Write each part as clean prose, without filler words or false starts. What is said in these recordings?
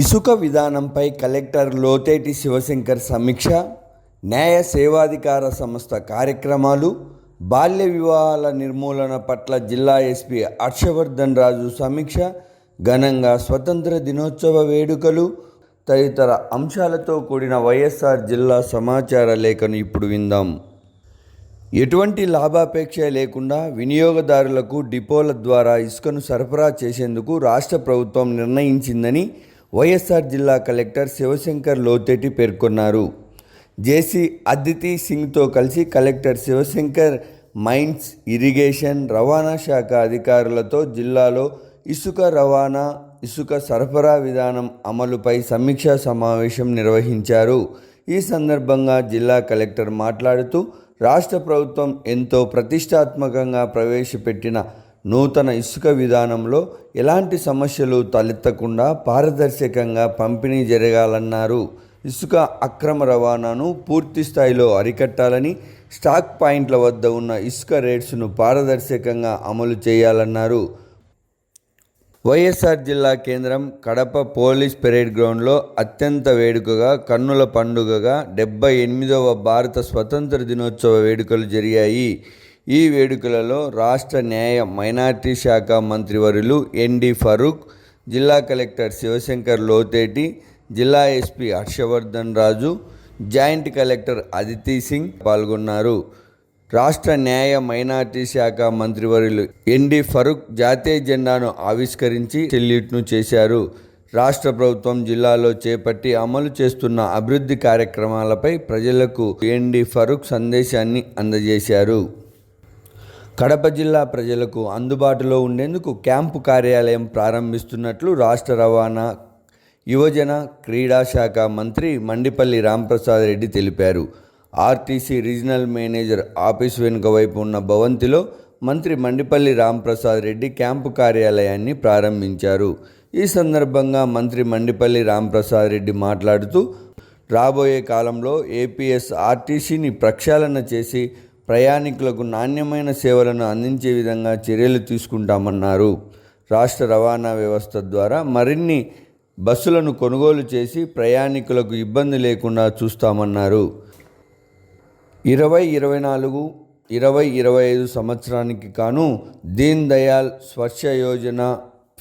ఇసుక విధానంపై కలెక్టర్ లోతేటి శివశంకర్ సమీక్ష, న్యాయ సేవాధికార సంస్థ కార్యక్రమాలు, బాల్య వివాహాల నిర్మూలన పట్ల జిల్లా ఎస్పీ హర్షవర్ధన్ రాజు సమీక్ష, ఘనంగా స్వతంత్ర దినోత్సవ వేడుకలు తదితర అంశాలతో కూడిన వైఎస్ఆర్ జిల్లా సమాచార లేఖను ఇప్పుడు విందాం. ఎటువంటి లాభాపేక్ష లేకుండా వినియోగదారులకు డిపోల ద్వారా ఇసుకను సరఫరా చేసేందుకు రాష్ట్ర ప్రభుత్వం నిర్ణయించిందని వైఎస్ఆర్ జిల్లా కలెక్టర్ శివశంకర్ లోతేటి పేర్కొన్నారు. జేసీ అదితి సింగ్తో కలిసి కలెక్టర్ శివశంకర్ మైన్స్, ఇరిగేషన్, రవాణా శాఖ అధికారులతో జిల్లాలో ఇసుక రవాణా, ఇసుక సరఫరా విధానం అమలుపై సమీక్షా సమావేశం నిర్వహించారు. ఈ సందర్భంగా జిల్లా కలెక్టర్ మాట్లాడుతూ, రాష్ట్ర ప్రభుత్వం ఎంతో ప్రతిష్టాత్మకంగా ప్రవేశపెట్టిన నూతన ఇసుక విధానంలో ఎలాంటి సమస్యలు తలెత్తకుండా పారదర్శకంగా పంపిణీ జరగాలన్నారు. ఇసుక అక్రమ రవాణాను పూర్తి స్థాయిలో అరికట్టాలని, స్టాక్ పాయింట్ల వద్ద ఉన్న ఇసుక రేట్స్ను పారదర్శకంగా అమలు చేయాలన్నారు. వైఎస్ఆర్ జిల్లా కేంద్రం కడప పోలీస్ పెరేడ్ గ్రౌండ్లో అత్యంత వేడుకగా, కన్నుల పండుగగా 78వ భారత స్వతంత్ర దినోత్సవ వేడుకలు జరిగాయి. ఈ వేడుకలలో రాష్ట్ర న్యాయ మైనార్టీ శాఖ మంత్రివర్యులు ఎన్డి ఫరూక్, జిల్లా కలెక్టర్ శివశంకర్ లోతేటి, జిల్లా ఎస్పీ హర్షవర్ధన్ రాజు, జాయింట్ కలెక్టర్ అదితి సింగ్ పాల్గొన్నారు. రాష్ట్ర న్యాయ మైనార్టీ శాఖ మంత్రివర్యులు ఎన్డి ఫరూక్ జాతీయ జెండాను ఆవిష్కరించి సెల్యూట్ను చేశారు. రాష్ట్ర ప్రభుత్వం జిల్లాలో చేపట్టి అమలు చేస్తున్న అభివృద్ధి కార్యక్రమాలపై ప్రజలకు ఎన్డి ఫరూక్ సందేశాన్ని అందజేశారు. కడప జిల్లా ప్రజలకు అందుబాటులో ఉండేందుకు క్యాంపు కార్యాలయం ప్రారంభిస్తున్నట్లు రాష్ట్ర రవాణా, యువజన, క్రీడా శాఖ మంత్రి మండిపల్లి రాంప్రసాద్ రెడ్డి తెలిపారు. ఆర్టీసీ రీజనల్ మేనేజర్ ఆఫీస్ వెనుక వైపు ఉన్న భవంతిలో మంత్రి మండిపల్లి రాంప్రసాద్ రెడ్డి క్యాంపు కార్యాలయాన్ని ప్రారంభించారు. ఈ సందర్భంగా మంత్రి మండిపల్లి రాంప్రసాద్ రెడ్డి మాట్లాడుతూ, రాబోయే కాలంలో ఏపీఎస్ ఆర్టీసీని ప్రక్షాళన చేసి ప్రయాణికులకు నాణ్యమైన సేవలను అందించే విధంగా చర్యలు తీసుకుంటామన్నారు. రాష్ట్ర రవాణా వ్యవస్థ ద్వారా మరిన్ని బస్సులను కొనుగోలు చేసి ప్రయాణికులకు ఇబ్బంది లేకుండా చూస్తామన్నారు. 2024-2025 సంవత్సరానికి గాను దీన్ దయాళ్ స్పర్శ యోజన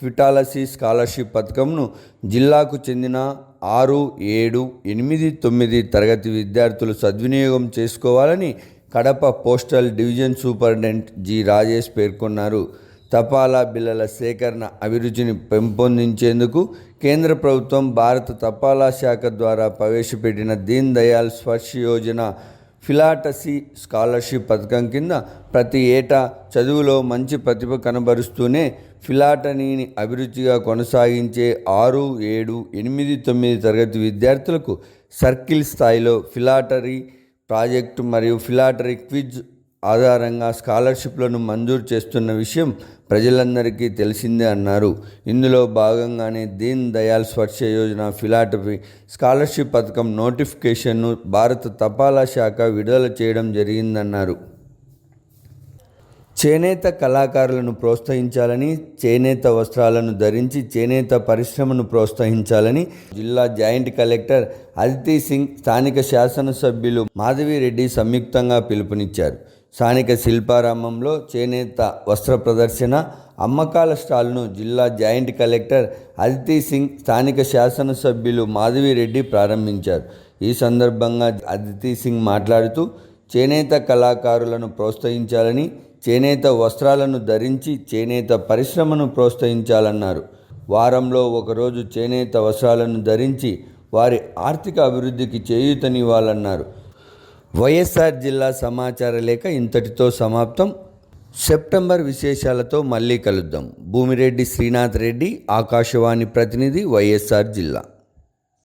ఫిటాలసీ స్కాలర్షిప్ పథకంను జిల్లాకు చెందిన 6, 7, 8, 9 తరగతి విద్యార్థులు సద్వినియోగం చేసుకోవాలని Kadapa postal division superintendent G. Rajesh పేర్కొన్నారు. తపాలా బిళ్లల సేకరణ అభిరుచిని పెంపొందించేందుకు కేంద్ర ప్రభుత్వం భారత తపాలా శాఖ ద్వారా ప్రవేశపెట్టిన దీన్ దయాళ్ స్పర్శ యోజన ఫిలాటసీ స్కాలర్షిప్ పథకం కింద ప్రతి ఏటా చదువులో మంచి ప్రతిభ కనబరుస్తూనే ఫిలాటనీని అభిరుచిగా కొనసాగించే 6, 7, 8, 9 తరగతి విద్యార్థులకు సర్కిల్ స్థాయిలో ఫిలాటరీ ప్రాజెక్టు మరియు ఫిలాటరీ క్విజ్ ఆధారంగా స్కాలర్షిప్లను మంజూరు చేస్తున్న విషయం ప్రజలందరికీ తెలిసిందే అన్నారు. ఇందులో భాగంగానే దీన్ దయాళ్ స్పర్శ యోజన ఫిలాటరీ స్కాలర్షిప్ పథకం నోటిఫికేషన్ను భారత తపాలా శాఖ విడుదల చేయడం జరిగిందన్నారు. చేనేత కళాకారులను ప్రోత్సహించాలని, చేనేత వస్త్రాలను ధరించి చేనేత పరిశ్రమను ప్రోత్సహించాలని జిల్లా జాయింట్ కలెక్టర్ అదితి సింగ్, స్థానిక శాసనసభ్యులు మాధవిరెడ్డి సంయుక్తంగా పిలుపునిచ్చారు. స్థానిక శిల్పారామంలో చేనేత వస్త్ర ప్రదర్శన, అమ్మకాల స్టాల్ను జిల్లా జాయింట్ కలెక్టర్ అదితి సింగ్, స్థానిక శాసనసభ్యులు మాధవిరెడ్డి ప్రారంభించారు. ఈ సందర్భంగా అదితి సింగ్ మాట్లాడుతూ, చేనేత కళాకారులను ప్రోత్సహించాలని, చేనేత వస్త్రాలను ధరించి చేనేత పరిశ్రమను ప్రోత్సహించాలన్నారు. వారంలో ఒకరోజు చేనేత వస్త్రాలను ధరించి వారి ఆర్థిక అభివృద్ధికి చేయూతనివ్వాలన్నారు. వైఎస్ఆర్ జిల్లా సమాచార లేఖ ఇంతటితో సమాప్తం. సెప్టెంబర్ విశేషాలతో మళ్ళీ కలుద్దాం. భూమిరెడ్డి శ్రీనాథ్ రెడ్డి, ఆకాశవాణి ప్రతినిధి, వైఎస్ఆర్ జిల్లా.